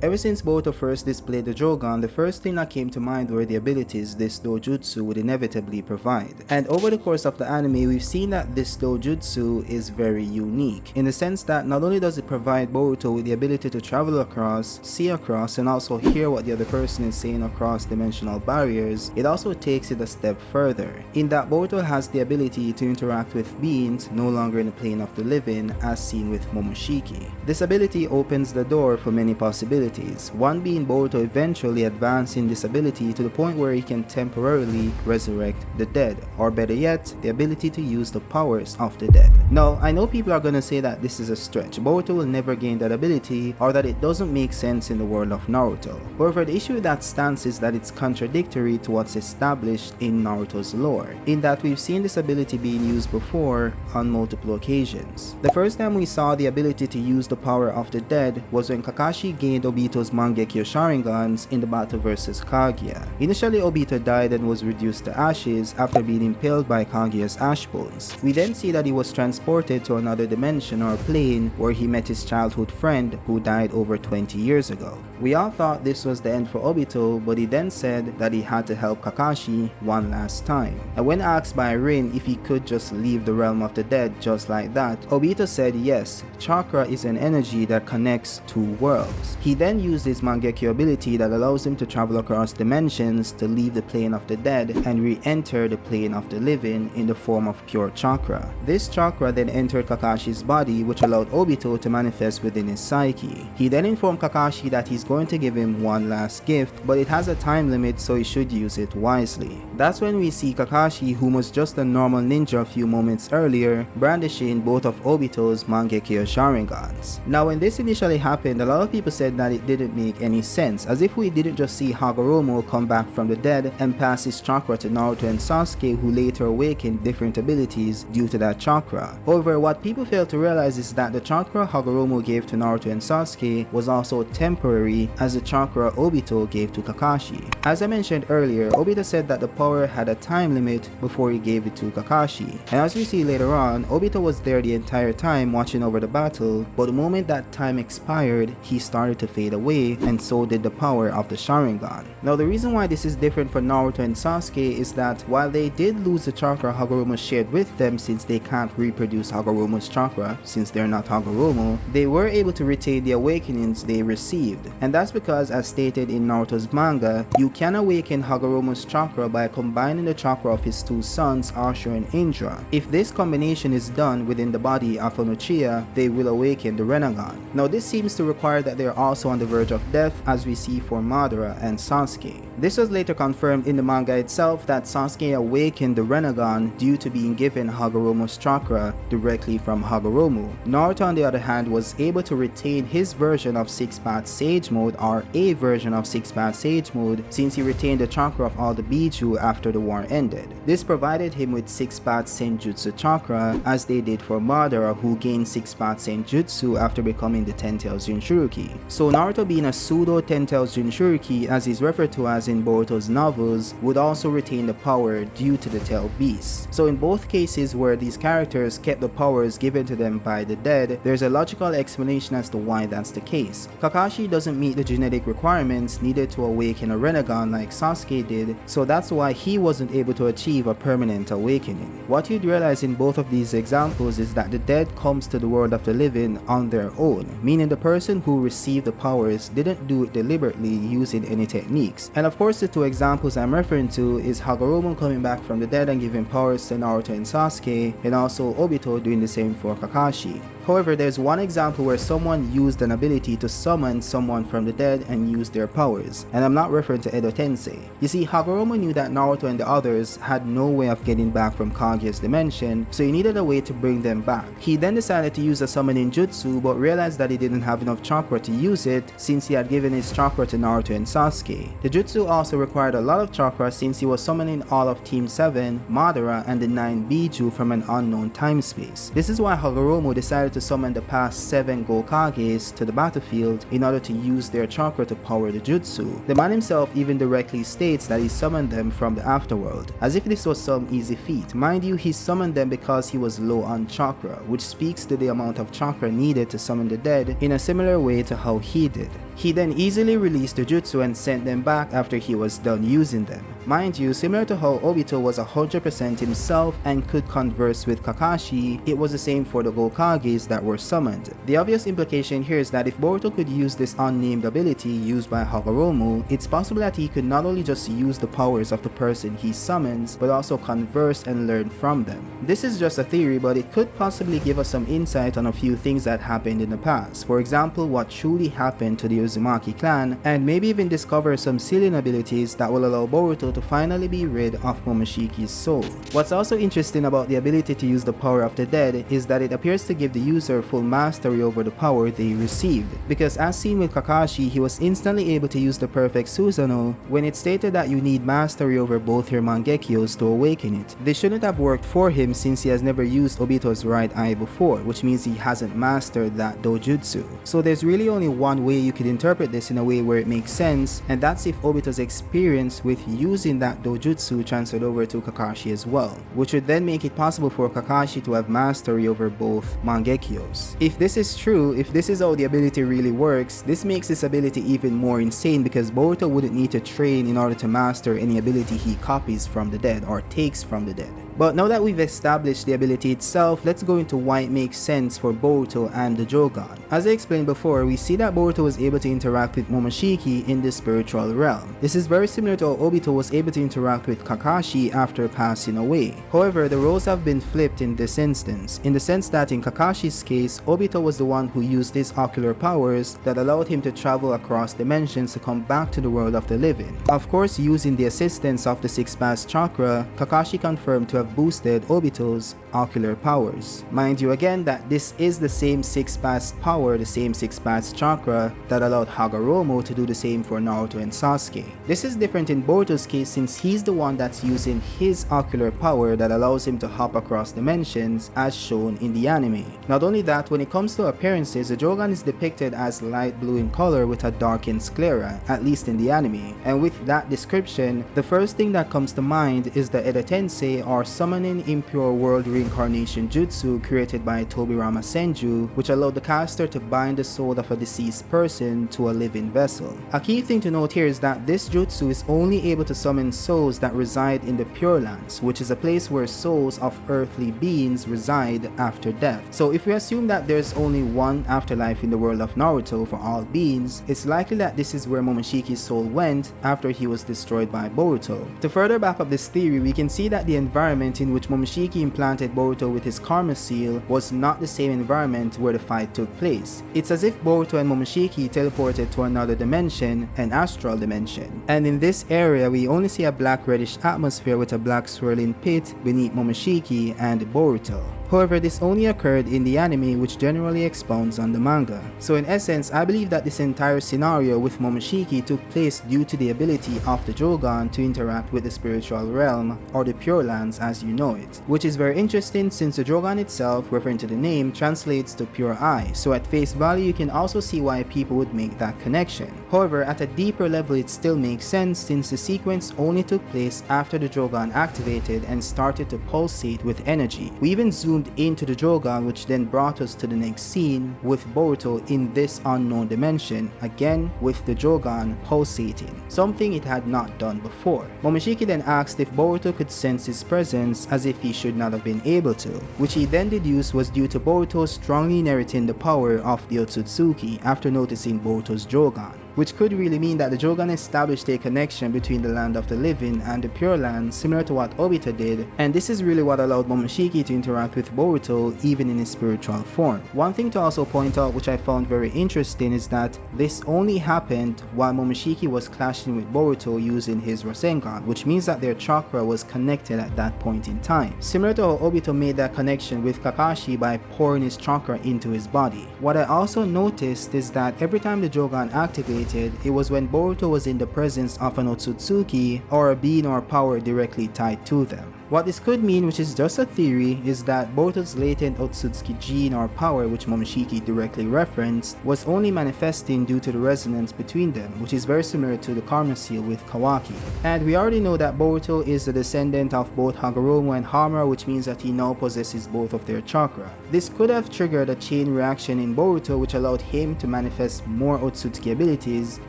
Ever since Boruto first displayed the Jougan, the first thing that came to mind were the abilities this dojutsu would inevitably provide. And over the course of the anime, we've seen that this dojutsu is very unique, in the sense that not only does it provide Boruto with the ability to travel across, see across, and also hear what the other person is saying across dimensional barriers, it also takes it a step further, in that Boruto has the ability to interact with beings no longer in the plane of the living, as seen with Momoshiki. This ability opens the door for many possibilities, one being Boruto eventually advancing this ability to the point where he can temporarily resurrect the dead, or better yet, the ability to use the powers of the dead. Now, I know people are gonna say that this is a stretch. Boruto will never gain that ability, or that it doesn't make sense in the world of Naruto. However, the issue with that stance is that it's contradictory to what's established in Naruto's lore, in that we've seen this ability being used before on multiple occasions. The first time we saw the ability to use the power of the dead was when Kakashi gained Obito's Mangekyo Sharingans in the battle versus Kaguya. Initially, Obito died and was reduced to ashes after being impaled by Kaguya's ash bones. We then see that he was transported to another dimension or plane where he met his childhood friend who died over 20 years ago. We all thought this was the end for Obito, but he then said that he had to help Kakashi one last time. And when asked by Rin if he could just leave the realm of the dead just like that, Obito said yes, chakra is an energy that connects two worlds. He then used his Mangekyo ability that allows him to travel across dimensions to leave the plane of the dead and re-enter the plane of the living in the form of pure chakra. This chakra then entered Kakashi's body, which allowed Obito to manifest within his psyche. He then informed Kakashi that he's going to give him one last gift, but it has a time limit, so he should use it wisely. That's when we see Kakashi, who was just a normal ninja a few moments earlier, brandishing both of Obito's Mangekyo Sharingans. Now, when this initially happened, a lot of people said that it didn't make any sense, as if we didn't just see Hagoromo come back from the dead and pass his chakra to Naruto and Sasuke, who later awakened different abilities due to that chakra. However, what people fail to realize is that the chakra Hagoromo gave to Naruto and Sasuke was also temporary as the chakra Obito gave to Kakashi. As I mentioned earlier, Obito said that the power had a time limit before he gave it to Kakashi, and as we see later on, Obito was there the entire time watching over the battle, but the moment that time expired, he started to fade away, and so did the power of the Sharingan. Now, the reason why this is different for Naruto and Sasuke is that while they did lose the chakra Hagoromo shared with them, since they can't reproduce Hagoromo's chakra since they're not Hagoromo, they were able to retain the awakenings they received, and that's because, as stated in Naruto's manga, you can awaken Hagoromo's chakra by combining the chakra of his two sons, Ashura and Indra. If this combination is done within the body of an Uchiha, they will awaken the Rinnegan. Now, this seems to require that they are also on the verge of death, as we see for Madara and Sasuke. This was later confirmed in the manga itself that Sasuke awakened the Rinnegan due to being given Hagoromo's chakra directly from Hagoromo. Naruto, on the other hand, was able to retain his version of Six-Path Sage Mode, or a version of Six-Path Sage Mode, since he retained the chakra of all the Biju after the war ended. This provided him with Six-Path Senjutsu chakra, as they did for Madara, who gained Six-Path Senjutsu after becoming the Ten-Tails Jinchuriki. So Naruto, being a pseudo Ten-Tails Jinchuriki, as he's referred to as in Boruto's novels, would also retain the power due to the Tail Beast. So in both cases where these characters kept the powers given to them by the dead, there's a logical explanation as to why that's the case. Kakashi doesn't meet the genetic requirements needed to awaken a Rinnegan like Sasuke did, so that's why he wasn't able to achieve a permanent awakening. What you'd realize in both of these examples is that the dead comes to the world of the living on their own, meaning the person who received the powers didn't do it deliberately using any techniques. And of course, the two examples I'm referring to is Hagoromo coming back from the dead and giving powers to Naruto and Sasuke, and also Obito doing the same for Kakashi. However, there's one example where someone used an ability to summon someone from the dead and use their powers, and I'm not referring to Edo Tensei. You see, Hagoromo knew that Naruto and the others had no way of getting back from Kaguya's dimension, so he needed a way to bring them back. He then decided to use a summoning jutsu, but realized that he didn't have enough chakra to use it, since he had given his chakra to Naruto and Sasuke. The jutsu also required a lot of chakra, since he was summoning all of Team 7, Madara, and the 9 Biju from an unknown time space. This is why Hagoromo decided to summon the past 7 Gokages to the battlefield in order to use their chakra to power the jutsu. The man himself even directly states that he summoned them from the afterworld, as if this was some easy feat. Mind you, he summoned them because he was low on chakra, which speaks to the amount of chakra needed to summon the dead in a similar way to how he did. He then easily released the jutsu and sent them back after he was done using them. Mind you, similar to how Obito was 100% himself and could converse with Kakashi, it was the same for the Gokages that were summoned. The obvious implication here is that if Boruto could use this unnamed ability used by Hagoromo, it's possible that he could not only just use the powers of the person he summons, but also converse and learn from them. This is just a theory, but it could possibly give us some insight on a few things that happened in the past. For example, what truly happened to the Uzumaki clan, and maybe even discover some sealing abilities that will allow Boruto to finally be rid of Momoshiki's soul. What's also interesting about the ability to use the power of the dead is that it appears to give the user full mastery over the power they received, because as seen with Kakashi, he was instantly able to use the perfect Susanoo when it stated that you need mastery over both your Mangekyous to awaken it. This shouldn't have worked for him since he has never used Obito's right eye before, which means he hasn't mastered that dojutsu. So there's really only one way you could interpret this in a way where it makes sense, and that's if Obito's experience with using that dojutsu transferred over to Kakashi as well, which would then make it possible for Kakashi to have mastery over both Mangekyous. If this is true, if this is how the ability really works, this makes this ability even more insane because Boruto wouldn't need to train in order to master any ability he copies from the dead or takes from the dead. But now that we've established the ability itself, let's go into why it makes sense for Boruto and the Jougan. As I explained before, we see that Boruto was able to interact with Momoshiki in the spiritual realm. This is very similar to how Obito was able to interact with Kakashi after passing away. However, the roles have been flipped in this instance, in the sense that in Kakashi's case, Obito was the one who used his ocular powers that allowed him to travel across dimensions to come back to the world of the living. Of course, using the assistance of the six-pass chakra, Kakashi confirmed to have boosted Obito's ocular powers. Mind you again that this is the same six-pass power, the same six-pass chakra that allowed Hagoromo to do the same for Naruto and Sasuke. This is different in Boruto's case since he's the one that's using his ocular power that allows him to hop across dimensions as shown in the anime. Not only that, when it comes to appearances, the Jougan is depicted as light blue in color with a darkened sclera, at least in the anime. And with that description, the first thing that comes to mind is the Eda Tensei or summoning impure world reincarnation jutsu created by Tobirama Senju, which allowed the caster to bind the soul of a deceased person to a living vessel. A key thing to note here is that this jutsu is only able to summon souls that reside in the Pure Lands, which is a place where souls of earthly beings reside after death. So if we assume that there's only one afterlife in the world of Naruto for all beings, it's likely that this is where Momoshiki's soul went after he was destroyed by Boruto. To further back up this theory, we can see that the environment in which Momoshiki implanted Boruto with his karma seal was not the same environment where the fight took place. It's as if Boruto and Momoshiki teleported to another dimension, an astral dimension. And in this area, we only see a black reddish atmosphere with a black swirling pit beneath Momoshiki and Boruto. However, this only occurred in the anime, which generally expounds on the manga. So in essence, I believe that this entire scenario with Momoshiki took place due to the ability of the Jougan to interact with the spiritual realm, or the Pure Lands as you know it. Which is very interesting since the Jougan itself, referring to the name, translates to pure eye. So at face value, you can also see why people would make that connection. However, at a deeper level, it still makes sense since the sequence only took place after the Jougan activated and started to pulsate with energy. We even zoomed into the Jougan, which then brought us to the next scene with Boruto in this unknown dimension, again with the Jougan pulsating, something it had not done before. Momoshiki then asked if Boruto could sense his presence as if he should not have been able to, which he then deduced was due to Boruto strongly inheriting the power of the Otsutsuki after noticing Boruto's Jougan, which could really mean that the Jougan established a connection between the land of the living and the Pure Land, similar to what Obito did, and this is really what allowed Momoshiki to interact with Boruto even in his spiritual form. One thing to also point out, which I found very interesting, is that this only happened while Momoshiki was clashing with Boruto using his Rasengan, which means that their chakra was connected at that point in time, similar to how Obito made that connection with Kakashi by pouring his chakra into his body. What I also noticed is that every time the Jougan activated, it was when Boruto was in the presence of an Otsutsuki or a being or power directly tied to them. What this could mean, which is just a theory, is that Boruto's latent Otsutsuki gene or power, which Momoshiki directly referenced, was only manifesting due to the resonance between them, which is very similar to the karma seal with Kawaki. And we already know that Boruto is the descendant of both Hagoromo and Hamura, which means that he now possesses both of their chakra. This could have triggered a chain reaction in Boruto, which allowed him to manifest more Otsutsuki abilities abilities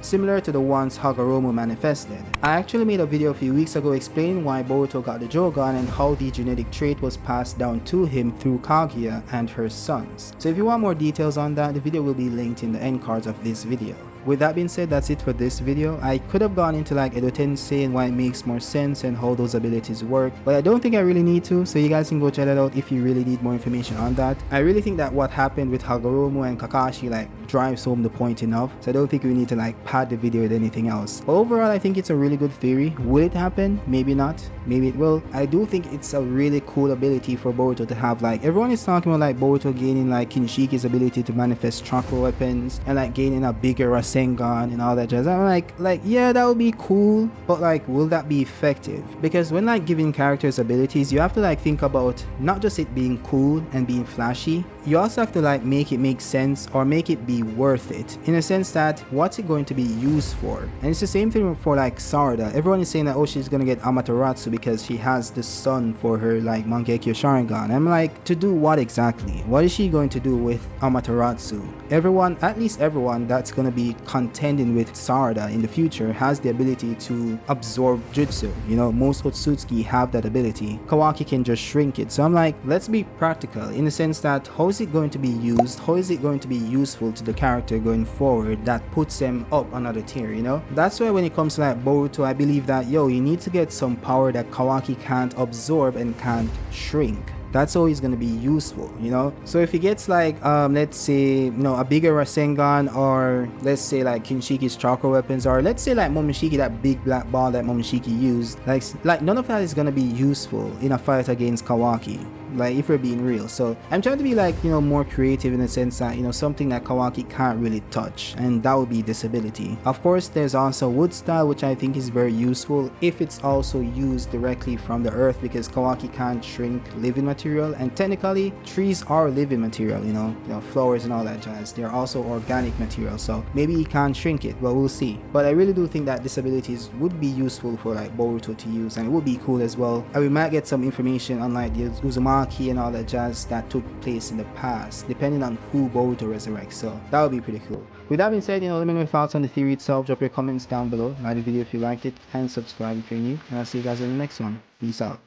similar to the ones Hagoromo manifested. I actually made a video a few weeks ago explaining why Boruto got the Jougan and how the genetic trait was passed down to him through Kaguya and her sons. So if you want more details on that, the video will be linked in the end cards of this video. With that being said, that's it for this video. I could have gone into like Edo Tensei and why it makes more sense and how those abilities work, but I don't think I really need to, so you guys can go check that out if you really need more information on that. I really think that what happened with Hagoromo and Kakashi like drives home the point enough, so I don't think we need to like pad the video with anything else. But overall, I think it's a really good theory. Will it happen? Maybe not. Maybe it will. I do think it's a really cool ability for Boruto to have. Like everyone is talking about like Boruto gaining like Kinshiki's ability to manifest chakra weapons and like gaining a bigger Rasengan and all that jazz. I'm like yeah, that would be cool, but like will that be effective? Because when like giving characters abilities, you have to like think about not just it being cool and being flashy, you also have to like make it make sense or make it be worth it, in a sense that what's it going to be used for. And it's the same thing for like Sarada. Everyone is saying that oh, she's gonna get Amaterasu because she has the sun for her like Mangekyo Sharingan. I'm like, to do what exactly? What is she going to do with Amaterasu? Everyone, at least everyone that's gonna be contending with Sarada in the future has the ability to absorb jutsu. You know, most Otsutsuki have that ability. Kawaki can just shrink it. So I'm like, let's be practical in the sense that how is it going to be used? How is it going to be useful to the character going forward that puts them up another tier, you know? That's why when it comes to like Boruto, I believe that yo, you need to get some power that Kawaki can't absorb and can't shrink. That's always going to be useful, you know? So if he gets like, let's say, you know, a bigger Rasengan, or let's say like Kinshiki's chakra weapons, or let's say like Momoshiki, that big black ball that Momoshiki used, like none of that is going to be useful in a fight against Kawaki. Like if we're being real. So I'm trying to be like, you know, more creative in the sense that, you know, something that Kawaki can't really touch, and that would be this ability. Of course, there's also wood style, which I think is very useful if it's also used directly from the earth, because Kawaki can't shrink living material, and technically trees are living material, you know, flowers and all that jazz. They're also organic material, so maybe he can't shrink it, but we'll see. But I really do think that this abilities would be useful for like Boruto to use, and it would be cool as well. And we might get some information on like the Uzumaki and all that jazz that took place in the past, depending on who Boruto resurrects. So that would be pretty cool. With that being said, you know, let me know your thoughts on the theory itself. Drop your comments down below, like the video if you liked it, and subscribe if you're new, and I'll see you guys in the next one. Peace out.